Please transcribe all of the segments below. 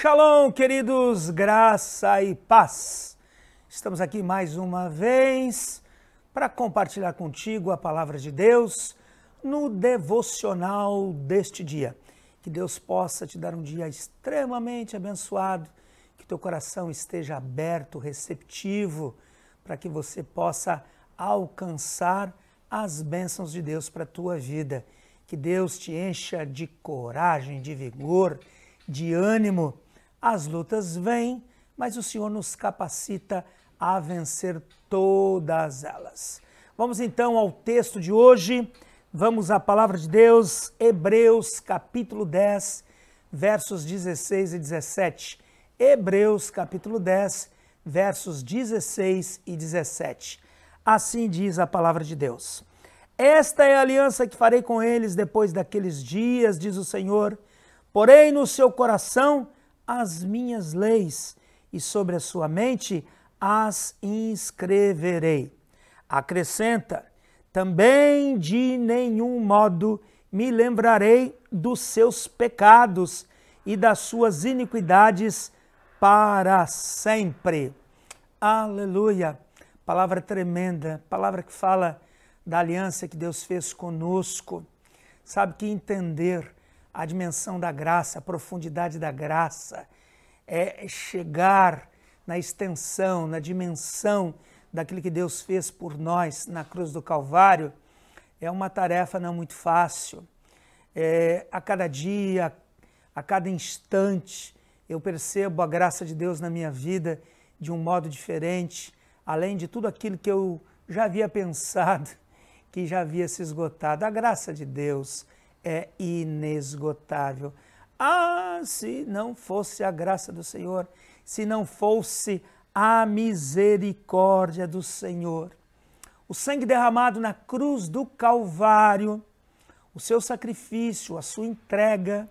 Shalom, queridos, graça e paz. Estamos aqui mais uma vez para compartilhar contigo a palavra de Deus no devocional deste dia. Que Deus possa te dar um dia extremamente abençoado, que teu coração esteja aberto, receptivo, para que você possa alcançar as bênçãos de Deus para a tua vida. Que Deus te encha de coragem, de vigor, de ânimo. As lutas vêm, mas o Senhor nos capacita a vencer todas elas. Vamos então ao texto de hoje. Vamos à palavra de Deus, Hebreus capítulo 10, versos 16 e 17. Hebreus capítulo 10, versos 16 e 17. Assim diz a palavra de Deus. Esta é a aliança que farei com eles depois daqueles dias, diz o Senhor. Porém no seu coração as minhas leis, e sobre a sua mente as inscreverei. Acrescenta, também de nenhum modo me lembrarei dos seus pecados e das suas iniquidades para sempre. Aleluia! Palavra tremenda, palavra que fala da aliança que Deus fez conosco. Sabe que entender a dimensão da graça, a profundidade da graça, é chegar na extensão, na dimensão daquilo que Deus fez por nós na cruz do Calvário, é uma tarefa não muito fácil. A cada dia, a cada instante, eu percebo a graça de Deus na minha vida de um modo diferente, além de tudo aquilo que eu já havia pensado, que já havia se esgotado. A graça de Deus é inesgotável. Ah, se não fosse a graça do Senhor, se não fosse a misericórdia do Senhor. O sangue derramado na cruz do Calvário, o seu sacrifício, a sua entrega,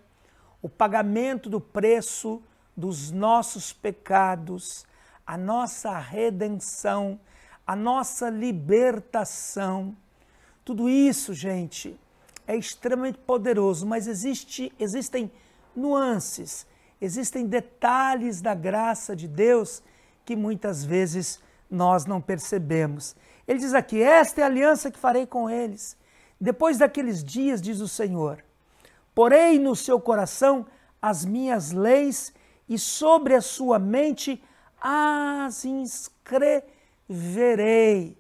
o pagamento do preço dos nossos pecados, a nossa redenção, a nossa libertação. Tudo isso, gente, é extremamente poderoso, mas existem nuances, existem detalhes da graça de Deus que muitas vezes nós não percebemos. Ele diz aqui, esta é a aliança que farei com eles. Depois daqueles dias, diz o Senhor, porei no seu coração as minhas leis e sobre a sua mente as inscreverei.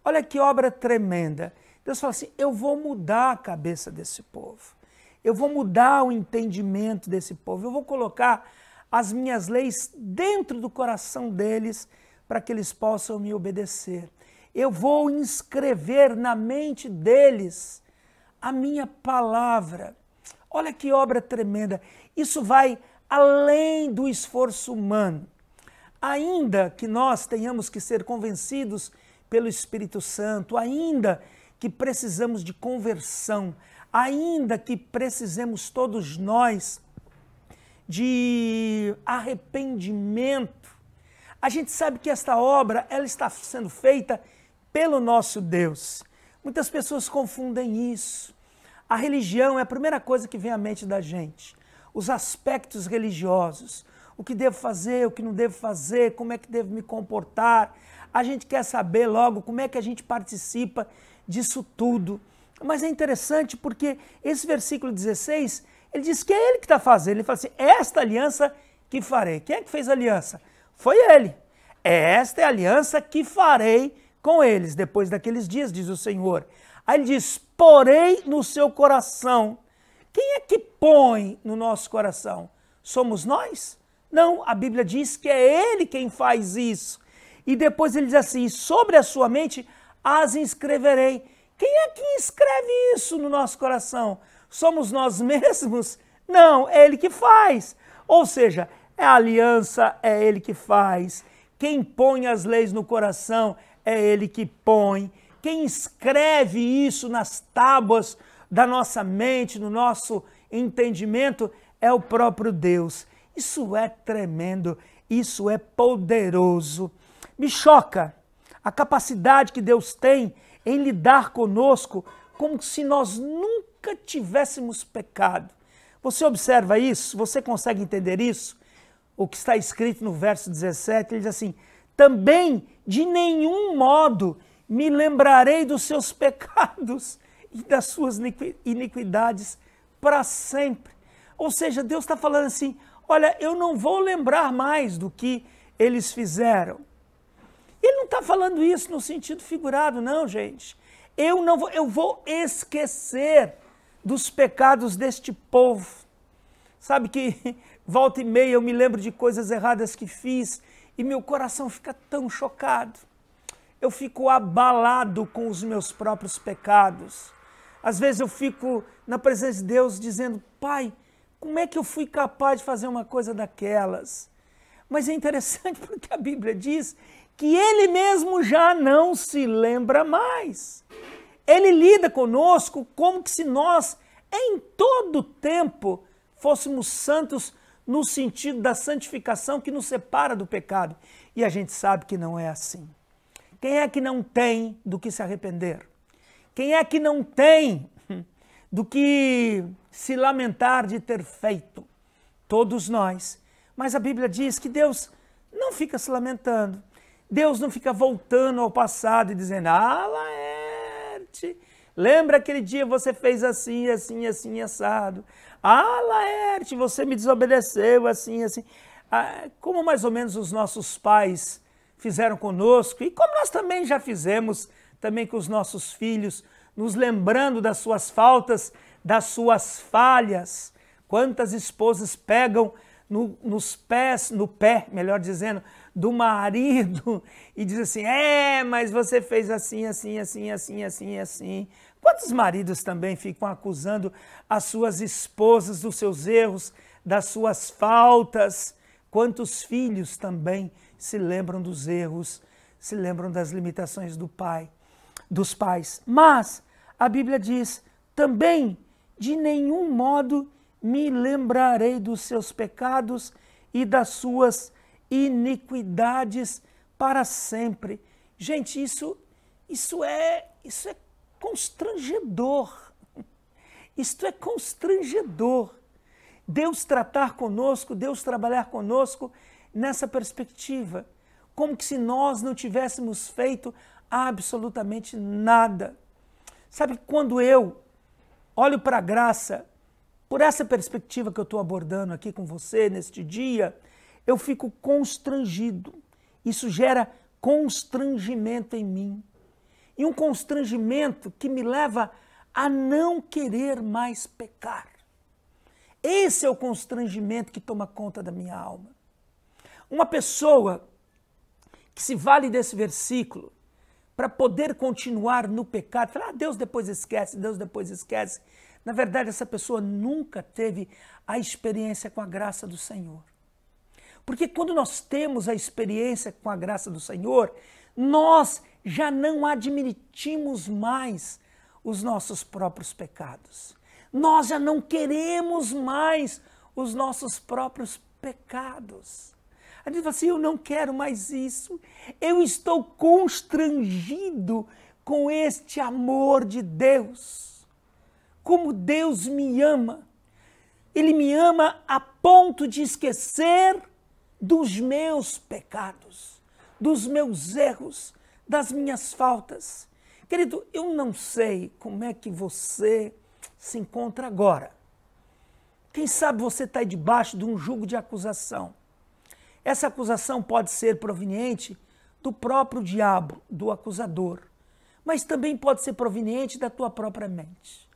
Olha que obra tremenda. Deus fala assim, eu vou mudar a cabeça desse povo, eu vou mudar o entendimento desse povo, eu vou colocar as minhas leis dentro do coração deles para que eles possam me obedecer. Eu vou inscrever na mente deles a minha palavra. Olha que obra tremenda, isso vai além do esforço humano. Ainda que nós tenhamos que ser convencidos pelo Espírito Santo, ainda que precisamos de conversão, ainda que precisemos todos nós de arrependimento, a gente sabe que esta obra ela está sendo feita pelo nosso Deus. Muitas pessoas confundem isso. A religião é a primeira coisa que vem à mente da gente. Os aspectos religiosos, o que devo fazer, o que não devo fazer, como é que devo me comportar. A gente quer saber logo como é que a gente participa disso tudo. Mas é interessante porque esse versículo 16, ele diz que é ele que está fazendo. Ele fala assim, esta aliança que farei. Quem é que fez a aliança? Foi ele. Esta é a aliança que farei com eles depois daqueles dias, diz o Senhor. Aí ele diz, porei no seu coração. Quem é que põe no nosso coração? Somos nós? Não, a Bíblia diz que é ele quem faz isso. E depois ele diz assim, sobre a sua mente as inscreverei. Quem é que inscreve isso no nosso coração? Somos nós mesmos? Não, é ele que faz. Ou seja, é a aliança, é ele que faz. Quem põe as leis no coração é ele que põe. Quem escreve isso nas tábuas da nossa mente, no nosso entendimento, é o próprio Deus. Isso é tremendo, isso é poderoso. Me choca a capacidade que Deus tem em lidar conosco como se nós nunca tivéssemos pecado. Você observa isso? Você consegue entender isso? o que está escrito no verso 17, ele diz assim: também de nenhum modo me lembrarei dos seus pecados e das suas iniquidades para sempre. Ou seja, Deus está falando assim: olha, eu não vou lembrar mais do que eles fizeram. Ele não está falando isso no sentido figurado, não, gente. Eu vou esquecer dos pecados deste povo. Sabe que volta e meia eu me lembro de coisas erradas que fiz e meu coração fica tão chocado. Eu fico abalado com os meus próprios pecados. Às vezes eu fico na presença de Deus dizendo: Pai, como é que eu fui capaz de fazer uma coisa daquelas? Mas é interessante porque a Bíblia diz que Ele mesmo já não se lembra mais. Ele lida conosco como que se nós, em todo tempo, fôssemos santos no sentido da santificação que nos separa do pecado. E a gente sabe que não é assim. Quem é que não tem do que se arrepender? Quem é que não tem do que se lamentar de ter feito? Todos nós. Mas a Bíblia diz que Deus não fica se lamentando. Deus não fica voltando ao passado e dizendo: ah, Laerte, lembra aquele dia você fez assim, assim, assim, assado. Ah, Laerte, você me desobedeceu assim, assim. Como mais ou menos os nossos pais fizeram conosco e como nós também já fizemos também com os nossos filhos, nos lembrando das suas faltas, das suas falhas. Quantas esposas pegam nos pés, no pé, melhor dizendo, do marido e diz assim: mas você fez assim, assim, assim, assim, assim, assim. Quantos maridos também ficam acusando as suas esposas dos seus erros, das suas faltas? Quantos filhos também se lembram dos erros, se lembram das limitações dos pais? Mas a Bíblia diz: também de nenhum modo me lembrarei dos seus pecados e das suas iniquidades para sempre. Gente, isso é constrangedor. Isto é constrangedor. Deus tratar conosco, Deus trabalhar conosco nessa perspectiva, como que se nós não tivéssemos feito absolutamente nada. Sabe, quando eu olho para a graça, por essa perspectiva que eu estou abordando aqui com você neste dia, eu fico constrangido. Isso gera constrangimento em mim. E um constrangimento que me leva a não querer mais pecar. Esse é o constrangimento que toma conta da minha alma. Uma pessoa que se vale desse versículo para poder continuar no pecado, fala: Deus depois esquece, Deus depois esquece. Na verdade, essa pessoa nunca teve a experiência com a graça do Senhor. Porque quando nós temos a experiência com a graça do Senhor, nós já não admitimos mais os nossos próprios pecados. Nós já não queremos mais os nossos próprios pecados. A gente fala assim: eu não quero mais isso. Eu estou constrangido com este amor de Deus. Como Deus me ama. Ele me ama a ponto de esquecer dos meus pecados, dos meus erros, das minhas faltas. Querido, eu não sei como é que você se encontra agora. Quem sabe você está debaixo de um jugo de acusação. Essa acusação pode ser proveniente do próprio diabo, do acusador, mas também pode ser proveniente da tua própria mente.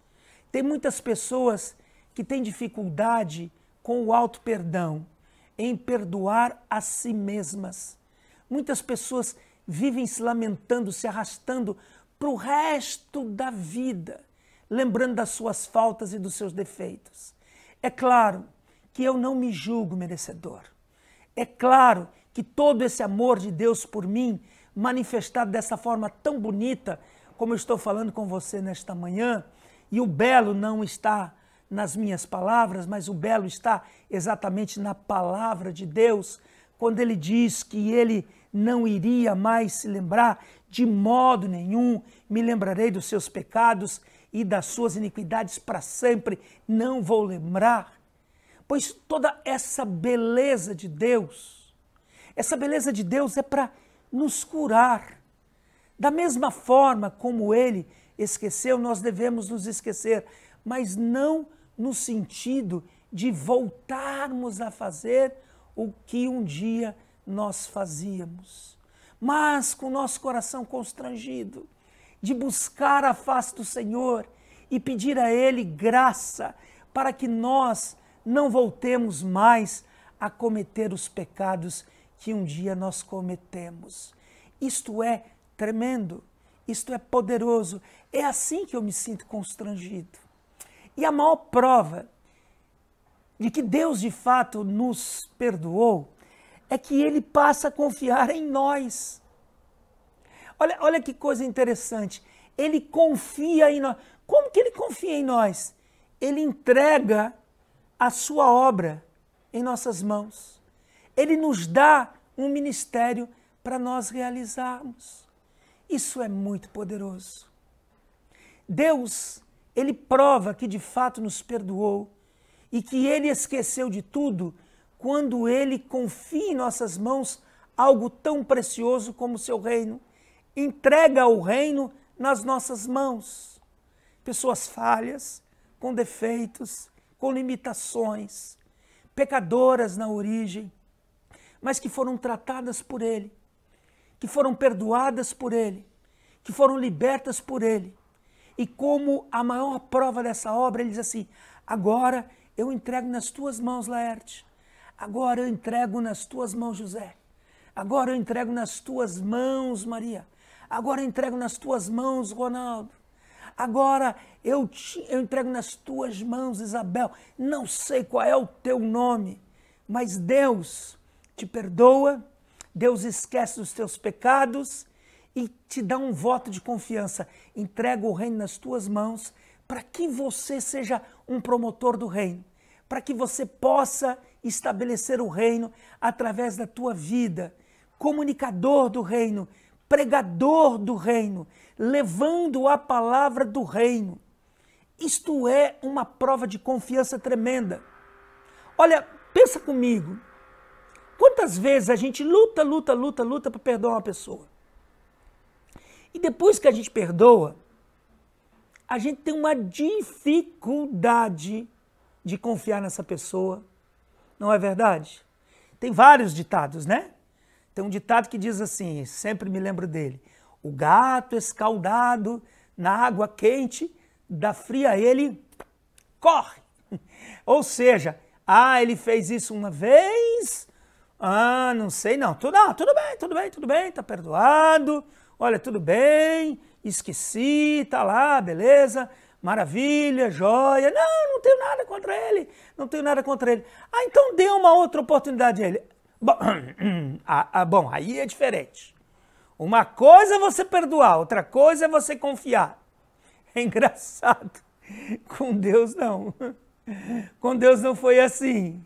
Tem muitas pessoas que têm dificuldade com o auto-perdão, em perdoar a si mesmas. Muitas pessoas vivem se lamentando, se arrastando para o resto da vida, lembrando das suas faltas e dos seus defeitos. É claro que eu não me julgo merecedor. É claro que todo esse amor de Deus por mim, manifestado dessa forma tão bonita, como eu estou falando com você nesta manhã, e o belo não está nas minhas palavras, mas o belo está exatamente na palavra de Deus, quando ele diz que ele não iria mais se lembrar, de modo nenhum me lembrarei dos seus pecados e das suas iniquidades para sempre, não vou lembrar. Pois toda essa beleza de Deus é para nos curar. Da mesma forma como Ele esqueceu, nós devemos nos esquecer, mas não no sentido de voltarmos a fazer o que um dia nós fazíamos, mas com o nosso coração constrangido, de buscar a face do Senhor e pedir a Ele graça para que nós não voltemos mais a cometer os pecados que um dia nós cometemos. Isto é tremendo, isto é poderoso, é assim que eu me sinto constrangido. E a maior prova de que Deus de fato nos perdoou é que Ele passa a confiar em nós. Olha que coisa interessante, Ele confia em nós. Como que Ele confia em nós? Ele entrega a sua obra em nossas mãos. Ele nos dá um ministério para nós realizarmos. Isso é muito poderoso. Deus, Ele prova que de fato nos perdoou e que Ele esqueceu de tudo quando Ele confia em nossas mãos algo tão precioso como o seu reino. Entrega o reino nas nossas mãos. Pessoas falhas, com defeitos, com limitações, pecadoras na origem, mas que foram tratadas por Ele, que foram perdoadas por Ele, que foram libertas por Ele. E como a maior prova dessa obra, Ele diz assim, agora eu entrego nas tuas mãos, Laerte. Agora eu entrego nas tuas mãos, José. Agora eu entrego nas tuas mãos, Maria. Agora eu entrego nas tuas mãos, Ronaldo. Agora eu entrego nas tuas mãos, Isabel. Não sei qual é o teu nome, mas Deus te perdoa, Deus esquece os teus pecados e te dá um voto de confiança. Entrega o reino nas tuas mãos para que você seja um promotor do reino, para que você possa estabelecer o reino através da tua vida, comunicador do reino, pregador do reino, levando a palavra do reino. Isto é uma prova de confiança tremenda. Olha, pensa comigo, quantas vezes a gente luta para perdoar uma pessoa? E depois que a gente perdoa, a gente tem uma dificuldade de confiar nessa pessoa. Não é verdade? Tem vários ditados, né? Tem um ditado que diz assim, sempre me lembro dele. O gato escaldado na água quente, da fria ele corre. Ou seja, ele fez isso uma vez, não sei não. Tudo bem, tá perdoado. Olha, tudo bem, esqueci, tá lá, beleza, maravilha, joia. Não tenho nada contra ele, não tenho nada contra ele. Então dê uma outra oportunidade a ele. Bom, aí é diferente. Uma coisa é você perdoar, outra coisa é você confiar. É engraçado. Com Deus não. Com Deus não foi assim.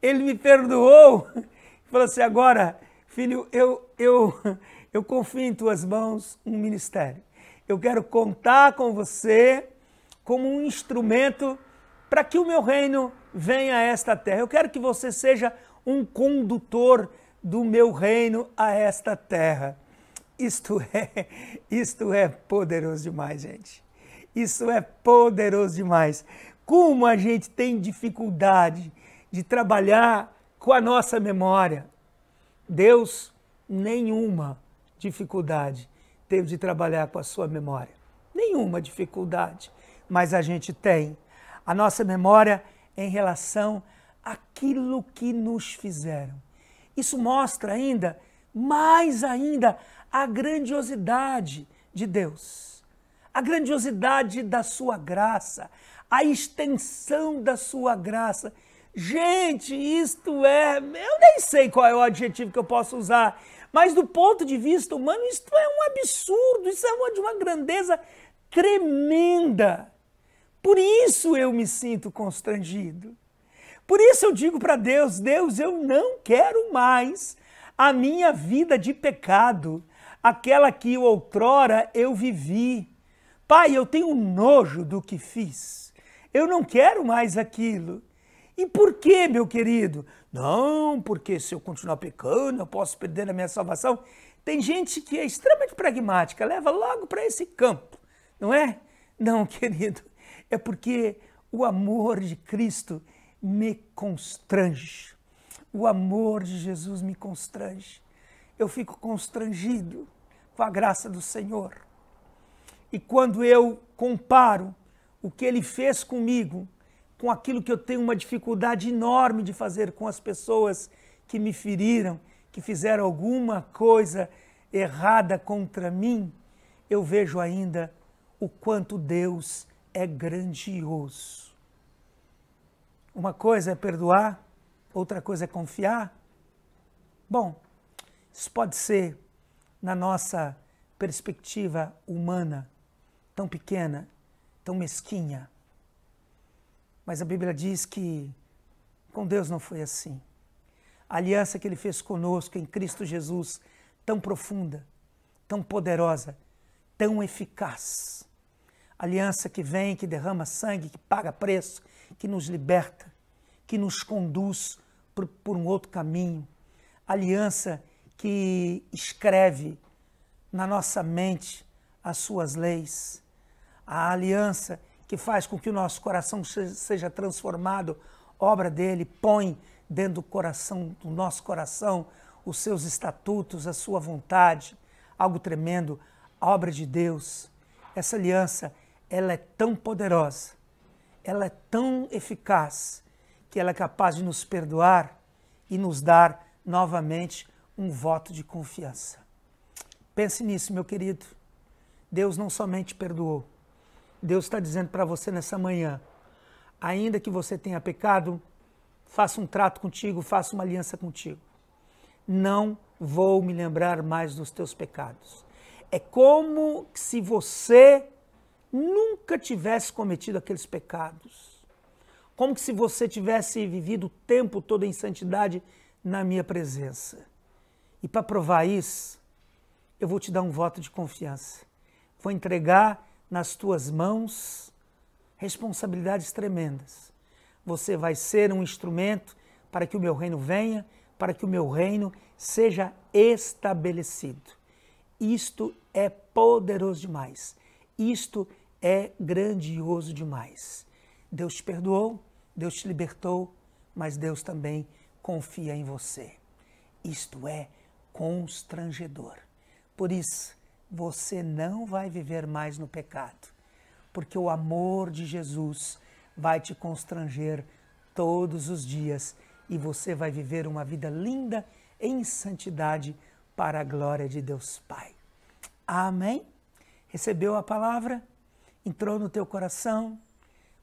Ele me perdoou e falou assim, agora, filho, eu confio em tuas mãos um ministério. Eu quero contar com você como um instrumento para que o meu reino venha a esta terra. Eu quero que você seja um condutor do meu reino a esta terra. Isto é poderoso demais, gente. Isso é poderoso demais. Como a gente tem dificuldade de trabalhar com a nossa memória. Deus, nenhuma dificuldade teve de trabalhar com a sua memória. Nenhuma dificuldade. Mas a gente tem a nossa memória em relação àquilo que nos fizeram. Isso mostra ainda, mais ainda, a grandiosidade de Deus, a grandiosidade da sua graça, a extensão da sua graça. Gente, isto eu nem sei qual é o adjetivo que eu posso usar, mas do ponto de vista humano, isto é um absurdo, isso é de uma grandeza tremenda. Por isso eu me sinto constrangido. Por isso eu digo para Deus, Deus, eu não quero mais a minha vida de pecado, aquela que outrora eu vivi. Pai, eu tenho nojo do que fiz. Eu não quero mais aquilo. E por quê, meu querido? Não, porque se eu continuar pecando, eu posso perder a minha salvação. Tem gente que é extremamente pragmática, leva logo para esse campo, não é? Não, querido, é porque o amor de Cristo me constrange. O amor de Jesus me constrange. Eu fico constrangido com a graça do Senhor. E quando eu comparo o que Ele fez comigo com aquilo que eu tenho uma dificuldade enorme de fazer com as pessoas que me feriram, que fizeram alguma coisa errada contra mim, eu vejo ainda o quanto Deus é grandioso. Uma coisa é perdoar, outra coisa é confiar. Bom, isso pode ser, na nossa perspectiva humana, tão pequena, tão mesquinha. Mas a Bíblia diz que com Deus não foi assim. A aliança que Ele fez conosco em Cristo Jesus, tão profunda, tão poderosa, tão eficaz. Aliança que vem, que derrama sangue, que paga preço, que nos liberta, que nos conduz por um outro caminho. Aliança que escreve na nossa mente as suas leis. A aliança que faz com que o nosso coração seja transformado, obra dele, põe dentro do nosso coração os seus estatutos, a sua vontade, algo tremendo, a obra de Deus. Essa aliança, ela é tão poderosa, ela é tão eficaz, que ela é capaz de nos perdoar e nos dar novamente um voto de confiança. Pense nisso, meu querido. Deus não somente perdoou, Deus está dizendo para você nessa manhã, ainda que você tenha pecado, faça um trato contigo, faça uma aliança contigo. Não vou me lembrar mais dos teus pecados. É como se você nunca tivesse cometido aqueles pecados. Como se você tivesse vivido o tempo todo em santidade na minha presença. E para provar isso, eu vou te dar um voto de confiança. Vou entregar nas tuas mãos responsabilidades tremendas. Você vai ser um instrumento para que o meu reino venha, para que o meu reino seja estabelecido. Isto é poderoso demais. Isto é grandioso demais. Deus te perdoou, Deus te libertou, mas Deus também confia em você. Isto é constrangedor. Por isso, você não vai viver mais no pecado, porque o amor de Jesus vai te constranger todos os dias e você vai viver uma vida linda em santidade para a glória de Deus Pai. Amém? Recebeu a palavra? Entrou no teu coração?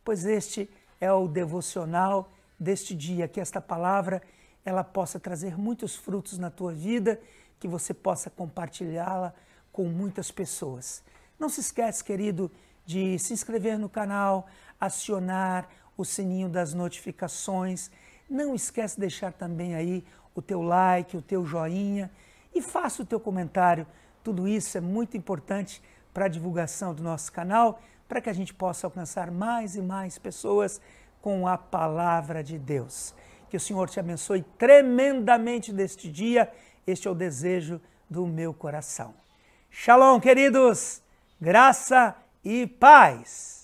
Pois este é o devocional deste dia, que esta palavra ela possa trazer muitos frutos na tua vida, que você possa compartilhá-la com muitas pessoas. Não se esquece, querido, de se inscrever no canal, acionar o sininho das notificações. Não esquece de deixar também aí o teu like, o teu joinha e faça o teu comentário. Tudo isso é muito importante para a divulgação do nosso canal, para que a gente possa alcançar mais e mais pessoas com a palavra de Deus. Que o Senhor te abençoe tremendamente neste dia. Este é o desejo do meu coração. Shalom, queridos! Graça e paz!